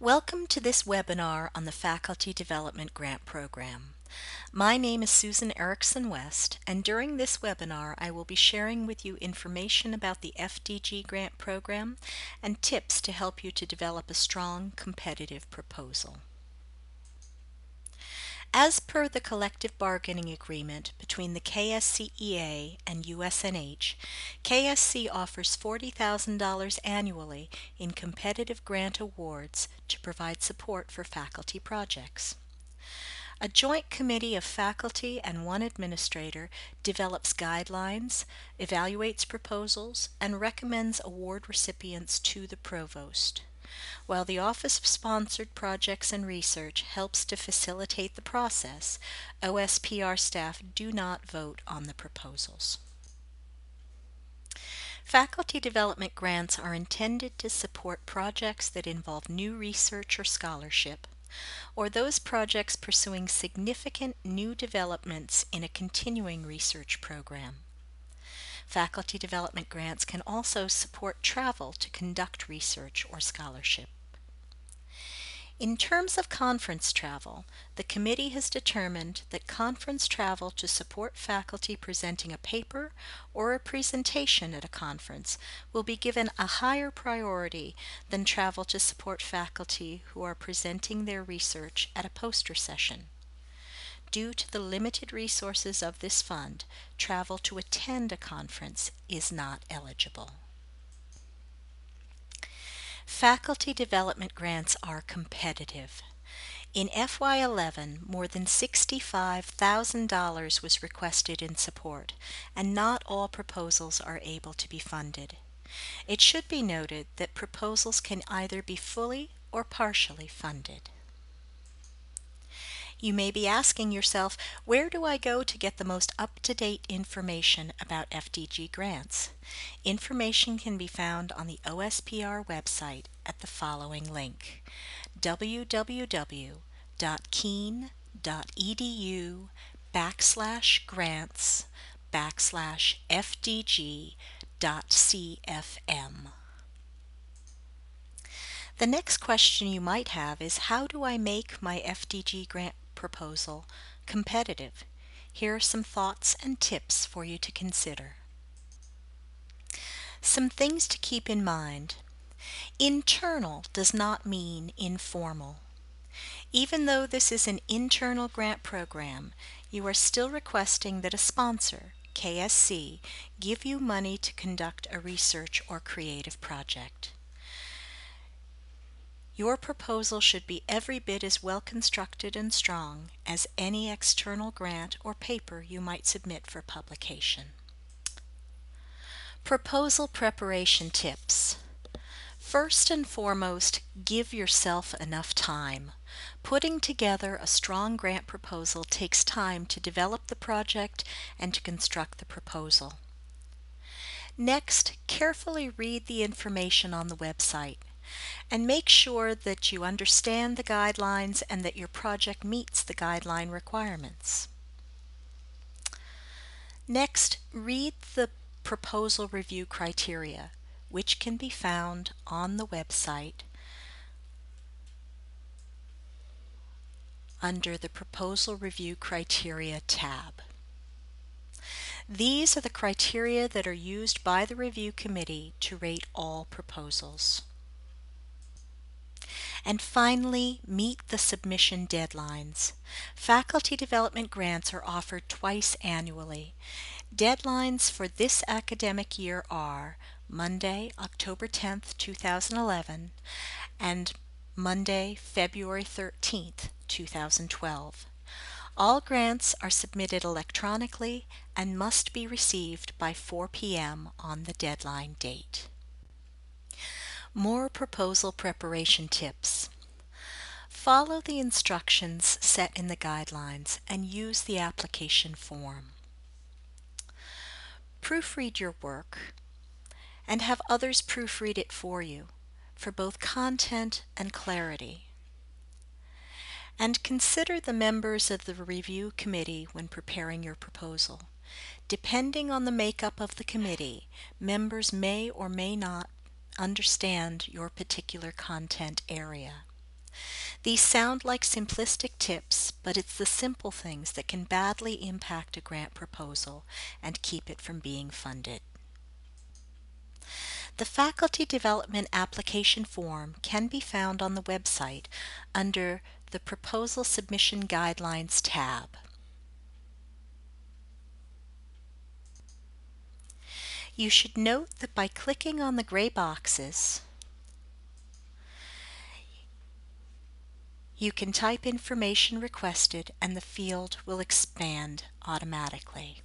Welcome to this webinar on the Faculty Development Grant Program. My name is Susan Erickson West, and during this webinar I will be sharing with you information about the FDG Grant Program and tips to help you to develop a strong, competitive proposal. As per the collective bargaining agreement between the KSCEA and USNH, KSC offers $40,000 annually in competitive grant awards to provide support for faculty projects. A joint committee of faculty and one administrator develops guidelines, evaluates proposals, and recommends award recipients to the provost, while the Office of Sponsored Projects and Research helps to facilitate the process. OSPR staff do not vote on the proposals. Faculty development grants are intended to support projects that involve new research or scholarship, or those projects pursuing significant new developments in a continuing research program. Faculty development grants can also support travel to conduct research or scholarship. In terms of conference travel, the committee has determined that conference travel to support faculty presenting a paper or a presentation at a conference will be given a higher priority than travel to support faculty who are presenting their research at a poster session. Due to the limited resources of this fund, travel to attend a conference is not eligible. Faculty development grants are competitive. In FY11, more than $65,000 was requested in support, and not all proposals are able to be funded. It should be noted that proposals can either be fully or partially funded. You may be asking yourself, where do I go to get the most up-to-date information about FDG grants? Information can be found on the OSPR website at the following link: www.keene.edu/grants/FDG.CFM. The next question you might have is, how do I make my FDG grant proposal competitive? Here are some thoughts and tips for you to consider. Some things to keep in mind. Internal does not mean informal. Even though this is an internal grant program, you are still requesting that a sponsor, KSC, give you money to conduct a research or creative project. Your proposal should be every bit as well constructed and strong as any external grant or paper you might submit for publication. Proposal preparation tips. First and foremost, give yourself enough time. Putting together a strong grant proposal takes time to develop the project and to construct the proposal. Next, carefully read the information on the website, and make sure that you understand the guidelines and that your project meets the guideline requirements. Next, read the proposal review criteria, which can be found on the website under the Proposal Review Criteria tab. These are the criteria that are used by the review committee to rate all proposals. And finally, meet the submission deadlines. Faculty development grants are offered twice annually. Deadlines for this academic year are Monday, October 10th, 2011, and Monday, February 13th, 2012. All grants are submitted electronically and must be received by 4 p.m. on the deadline date. More proposal preparation tips. Follow the instructions set in the guidelines and use the application form. Proofread your work and have others proofread it for you for both content and clarity. And consider the members of the review committee when preparing your proposal. Depending on the makeup of the committee, members may or may not understand your particular content area. These sound like simplistic tips, but it's the simple things that can badly impact a grant proposal and keep it from being funded. The Faculty Development Application Form can be found on the website under the Proposal Submission Guidelines tab. You should note that by clicking on the gray boxes, you can type information requested and the field will expand automatically.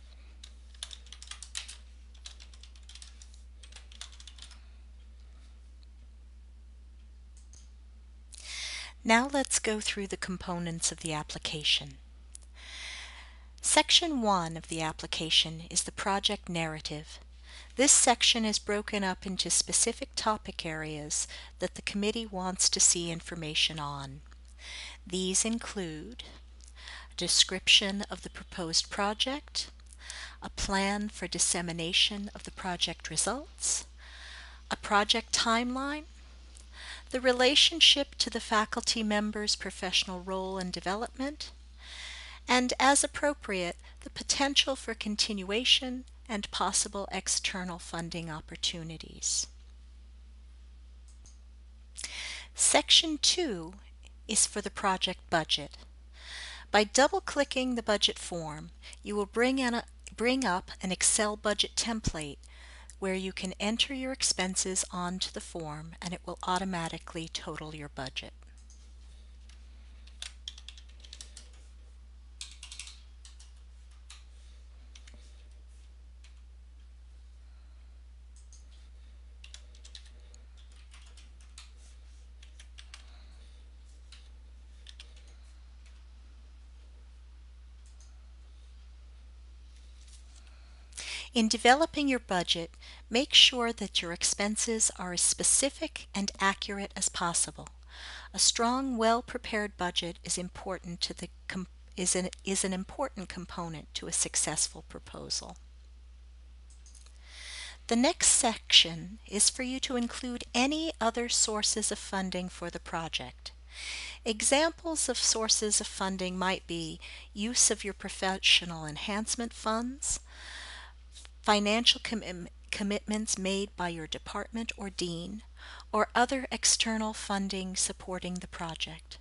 Now let's go through the components of the application. Section 1 of the application is the project narrative. This section is broken up into specific topic areas that the committee wants to see information on. These include a description of the proposed project, a plan for dissemination of the project results, a project timeline, the relationship to the faculty members' professional role and development, and as appropriate, the potential for continuation and possible external funding opportunities. Section 2 is for the project budget. By double-clicking the budget form, you will bring up an Excel budget template where you can enter your expenses onto the form and it will automatically total your budget. In developing your budget, make sure that your expenses are as specific and accurate as possible. A strong, well-prepared budget is important to is an important component to a successful proposal. The next section is for you to include any other sources of funding for the project. Examples of sources of funding might be use of your professional enhancement funds, financial commitments made by your department or dean, or other external funding supporting the project.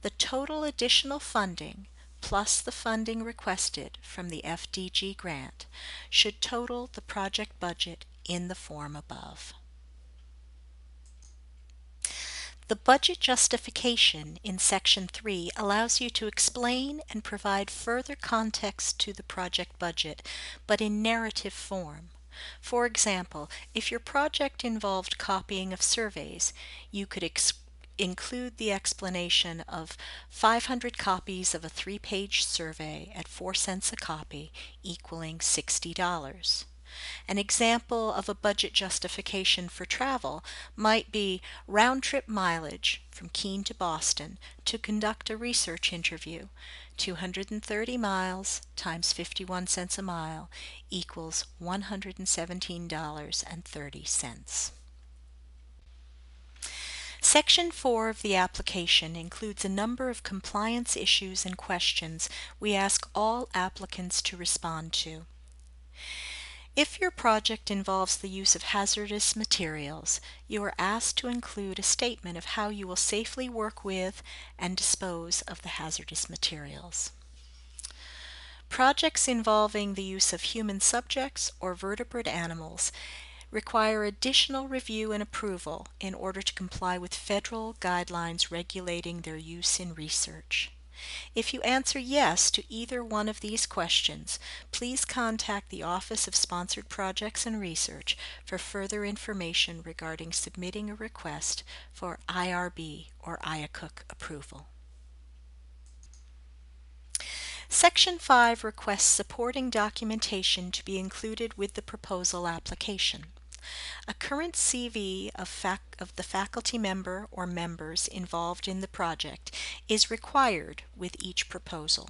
The total additional funding, plus the funding requested from the FDG grant, should total the project budget in the form above. The budget justification in Section 3 allows you to explain and provide further context to the project budget, but in narrative form. For example, if your project involved copying of surveys, you could include the explanation of 500 copies of a 3-page survey at 4 cents a copy, equaling $60. An example of a budget justification for travel might be round-trip mileage from Keene to Boston to conduct a research interview. 230 miles times 51 cents a mile equals $117.30. Section 4 of the application includes a number of compliance issues and questions we ask all applicants to respond to. If your project involves the use of hazardous materials, you are asked to include a statement of how you will safely work with and dispose of the hazardous materials. Projects involving the use of human subjects or vertebrate animals require additional review and approval in order to comply with federal guidelines regulating their use in research. If you answer yes to either one of these questions, please contact the Office of Sponsored Projects and Research for further information regarding submitting a request for IRB or IACUC approval. Section 5 requests supporting documentation to be included with the proposal application. A current CV of the faculty member or members involved in the project is required with each proposal.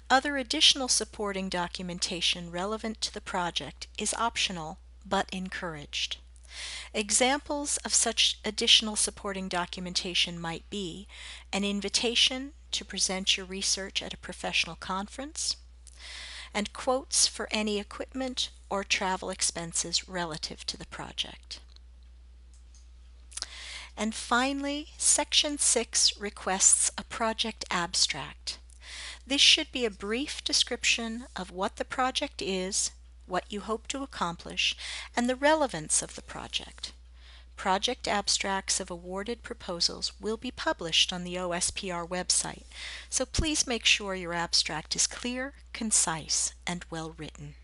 Other additional supporting documentation relevant to the project is optional but encouraged. Examples of such additional supporting documentation might be an invitation to present your research at a professional conference, and quotes for any equipment or travel expenses relative to the project. And finally, Section 6 requests a project abstract. This should be a brief description of what the project is, what you hope to accomplish, and the relevance of the project. Project abstracts of awarded proposals will be published on the OSPR website, so please make sure your abstract is clear, concise, and well written.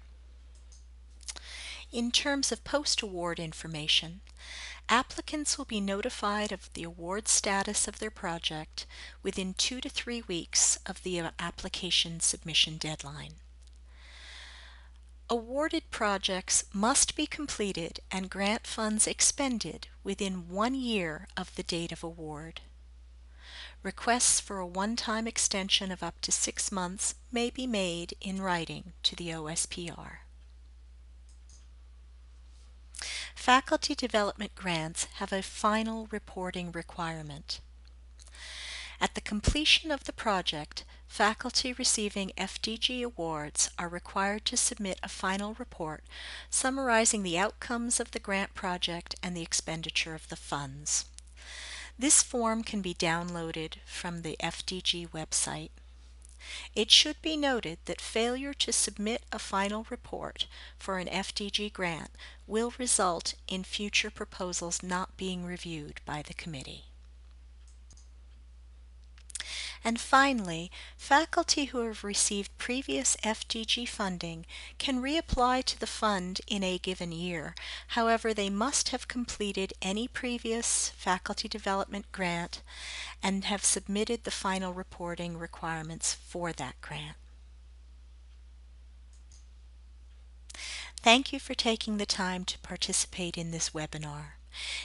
In terms of post-award information, applicants will be notified of the award status of their project within 2 to 3 weeks of the application submission deadline. Awarded projects must be completed and grant funds expended within 1 year of the date of award. Requests for a one-time extension of up to 6 months may be made in writing to the OSPR. Faculty development grants have a final reporting requirement. At the completion of the project, faculty receiving FDG awards are required to submit a final report summarizing the outcomes of the grant project and the expenditure of the funds. This form can be downloaded from the FDG website. It should be noted that failure to submit a final report for an FDG grant will result in future proposals not being reviewed by the committee. And finally, faculty who have received previous FDG funding can reapply to the fund in a given year. However, they must have completed any previous faculty development grant and have submitted the final reporting requirements for that grant. Thank you for taking the time to participate in this webinar.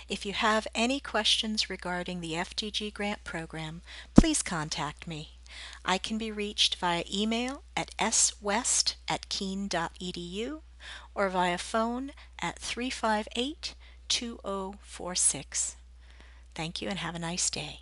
If you have any questions regarding the FDG grant program, please contact me. I can be reached via email at swest@keene.edu or via phone at 358-2046. Thank you and have a nice day.